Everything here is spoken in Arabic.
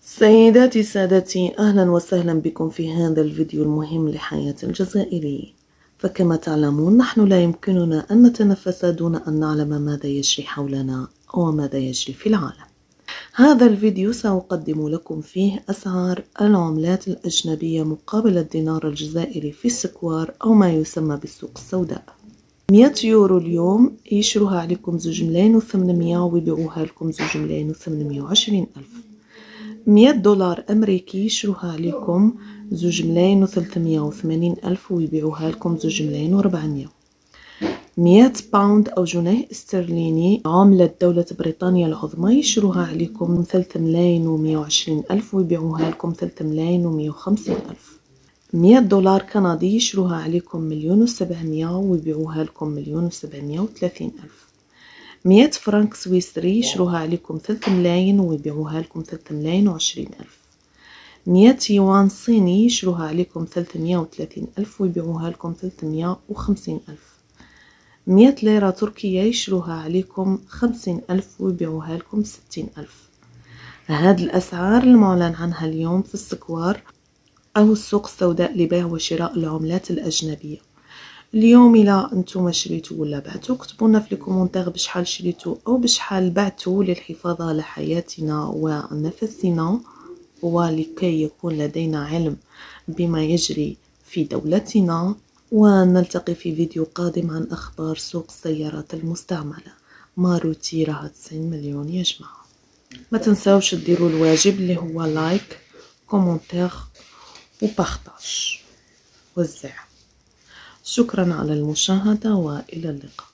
سيداتي سادتي، أهلا وسهلا بكم في هذا الفيديو المهم لحياة الجزائريين. فكما تعلمون نحن لا يمكننا أن نتنفس دون أن نعلم ماذا يجري حولنا وماذا يجري في العالم. هذا الفيديو سأقدم لكم فيه أسعار العملات الأجنبية مقابل الدينار الجزائري في السكوار أو ما يسمى بالسوق السوداء. 100 يورو اليوم يشروها عليكم 2,800 ويبيعوها لكم 2,820 ألف. 100 دولار أمريكي يشروها عليكم 2,380 ألف ويبيعوها لكم 2,400. 100 باوند أو جنيه استرليني عملة دولة بريطانيا العظمى يشروها عليكم 3,120 ألف ويبيعوها لكم 3,150 ألف. 100 دولار كندي يشروها عليكم 1,700,000 ويبيعوها لكم 1,730 ألف. 100 فرنك سويسري يشروها عليكم 3 ملايين ويبيعوها لكم 3,220 ألف. 100 يوان صيني يشروها عليكم 330 ألف ويبيعوها لكم 350 ألف. 100 ليرة تركية يشروها عليكم 50 ألف ويبيعوها لكم 60 ألف. هذه الأسعار المعلن عنها اليوم في السكوار أو السوق السوداء لبيع وشراء العملات الأجنبية. اليوم إلا أنتم شريتوا ولا بعتوا اكتبوا لنا في الكومنتات بشحال شريتوا أو بشحال بعتوا للحفاظ على حياتنا ونفسنا ولكي يكون لدينا علم بما يجري في دولتنا. ونلتقي في فيديو قادم عن أخبار سوق السيارات المستعملة. ماروتي راها 90 مليون يا جماعة. ما تنسوش تديروا الواجب اللي هو لايك كومنتير وبارتاج وزع. شكرا على المشاهدة وإلى اللقاء.